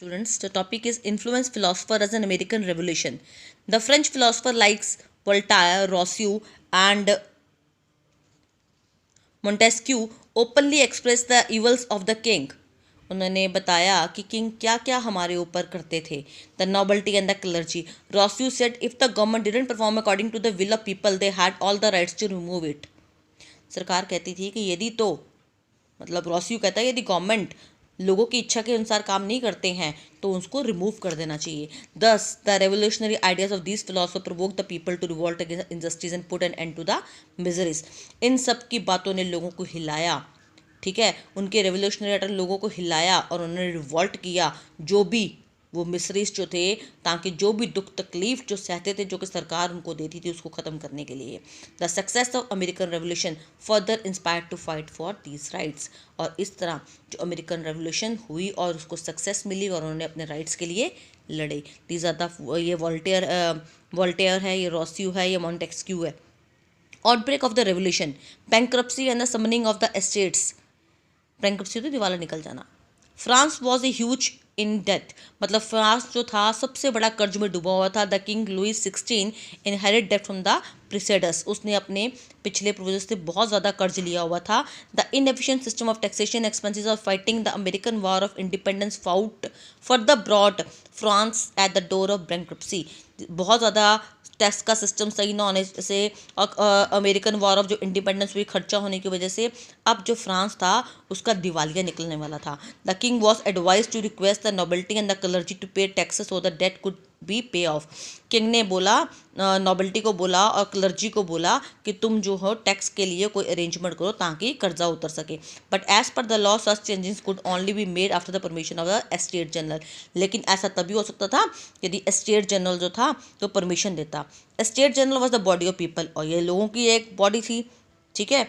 Students, the topic is influence philosopher as an American Revolution. The French philosopher likes Voltaire, Rousseau, and Montesquieu openly expressed the evils of the king. उन्होंने बताया कि king क्या क्या हमारे ऊपर करते थे. The nobility and the clergy. Rousseau said if the government didn't perform according to the will of people they had all the rights to remove it. सरकार कहती थी कि यदि तो मतलब रॉस्यू कहता है यदि गवर्नमेंट लोगों की इच्छा के अनुसार काम नहीं करते हैं तो उसको रिमूव कर देना चाहिए. Thus the revolutionary ideas of this philosopher provoke the people to revolt against injustice and put an end to the miseries. इन सब की बातों ने लोगों को हिलाया. ठीक है, उनके रेवोल्यूशनरी आइडिया लोगों को हिलाया और उन्होंने रिवोल्ट किया जो भी वो मिसरीज जो थे, ताकि जो भी दुख तकलीफ जो सहते थे जो कि सरकार उनको देती थी उसको ख़त्म करने के लिए. The success of American revolution further inspired to fight for these rights. और इस तरह जो अमेरिकन रेवोल्यूशन हुई और उसको सक्सेस मिली और उन्होंने अपने राइट्स के लिए लड़े. दीज आर द ये वोल्टेयर है, ये रॉस्यू है, ये मॉन्टेस्क्यू है. Outbreak of the revolution, bankruptcy and the summoning of the estates. Bankruptcy तो दिवाला निकल जाना. France was a huge in debt, मतलब फ्रांस जो था सबसे बड़ा कर्ज में डूबा हुआ था. The king Louis 16 inherit debt from the predecessors. उसने अपने पिछले पूर्वजों से बहुत ज़्यादा कर्ज लिया हुआ था. The inefficient system of taxation expenses of fighting the American war of independence fought for the brought France at the door of bankruptcy. बहुत ज़्यादा टैक्स का सिस्टम सही ना होने से अमेरिकन वॉर ऑफ जो इंडिपेंडेंस हुई खर्चा होने की वजह से अब जो फ्रांस था उसका दिवालिया निकलने वाला था. The king was advise to request the nobility and the clergy to pay taxes so the debt could be pay off. King ने बोला, नोबल्टी को बोला और क्लर्जी को बोला कि तुम जो हो टैक्स के लिए कोई अरेंजमेंट करो ताकि कर्जा उतर सके. But as per the law such changes could only be made after the permission of the estate general. लेकिन ऐसा तभी हो सकता था यदि एस्टेट जनरल जो था तो परमिशन देता. Estate general was the body of people, और ये लोगों की एक बॉडी थी. ठीक है,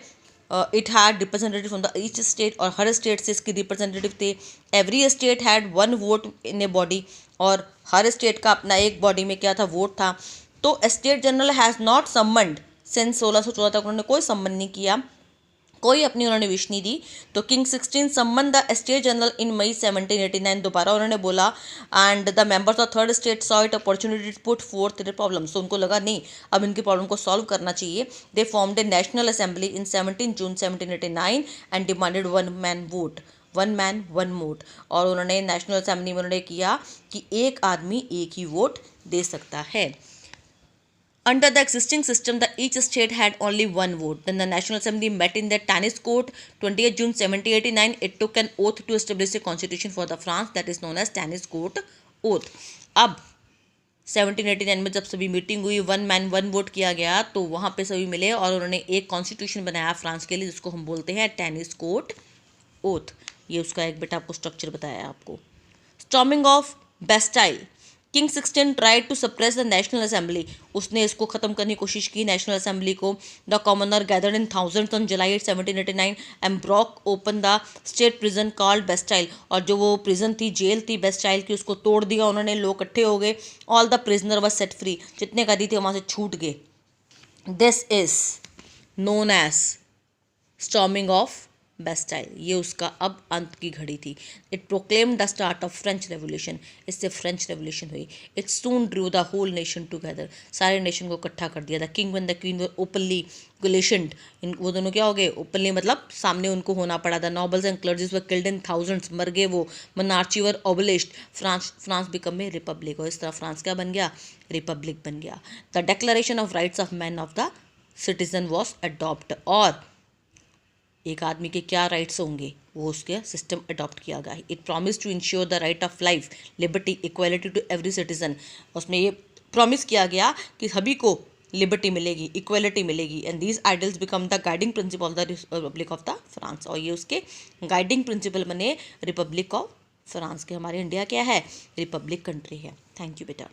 it had representative from the each state, और हर स्टेट से इसके रिप्रेजेंटेटिव थे. Every state had one vote in a body, और हर स्टेट का अपना एक बॉडी में क्या था, वोट था. तो state general has not summoned since 1614 तक उन्होंने कोई सम्मन नहीं किया, कोई अपनी उन्होंने विश नहीं दी. तो king 16 summon the state general in May 1789. दोबारा उन्होंने बोला and the members of third state saw it opportunity to put forth their problems. तो उनको लगा नहीं अब इनकी प्रॉब्लम को सॉल्व करना चाहिए. दे formed A national assembly in 17 June 1789 and demanded one man one vote. और उन्होंने नेशनल असेंबली में उन्होंने किया कि एक आदमी एक ही वोट दे सकता है. Under the existing system, each state had only one vote. Then the National Assembly met in the Tennis Court, 20th June 1789. It took an oath to establish a constitution for the France that is known as Tennis Court Oath. अब 1789 में जब सभी meeting हुई, one man one vote किया गया, तो वहाँ पे सभी मिले और उन्होंने एक कॉन्स्टिट्यूशन बनाया फ्रांस के लिए जिसको हम बोलते हैं टेनिस कोर्ट ओथ. ये उसका एक बेटा आपको स्ट्रक्चर बताया आपको. Storming of Bastille. King 16 tried to suppress the national assembly. उसने इसको ख़त्म करने की कोशिश की नेशनल असेंबली को. The commoner gathered in thousands on July 8 1789 and broke open the state prison called Bastille. और जो वो प्रिजन थी, जेल थी बेस्टाइल की, उसको तोड़ दिया उन्होंने. लोग इकट्ठे हो गए. All the prisoner were set free. जितने कैदी थे वहाँ से छूट गए. This is known as storming of Bastille. ये उसका अब अंत की घड़ी थी. It proclaim the start of French revolution. इससे फ्रेंच रेवोल्यूशन हुई. It soon drew the whole nation together. सारे नेशन को इकट्ठा कर दिया. The king and the queen were openly guillotined. वो दोनों क्या हो गए, ओपनली मतलब सामने उनको होना पड़ा. The nobles and clergies were killed in thousands. मर गए वो. Monarchy were abolished. France become a republic. और इस तरह फ्रांस क्या बन गया, रिपब्लिक बन गया. The declaration of rights of man of the citizen was adopt. और एक आदमी के क्या राइट्स होंगे वो उसके सिस्टम अडॉप्ट किया गया. It promise to ensure the right of life, liberty, equality to every citizen. उसमें ये प्रॉमिस किया गया कि सभी को लिबर्टी मिलेगी, इक्वालिटी मिलेगी. And these idols become the guiding principle of the Republic of the France. और ये उसके गाइडिंग प्रिंसिपल बने रिपब्लिक ऑफ फ्रांस के. हमारे इंडिया क्या है, रिपब्लिक कंट्री है. थैंक यू बेटा.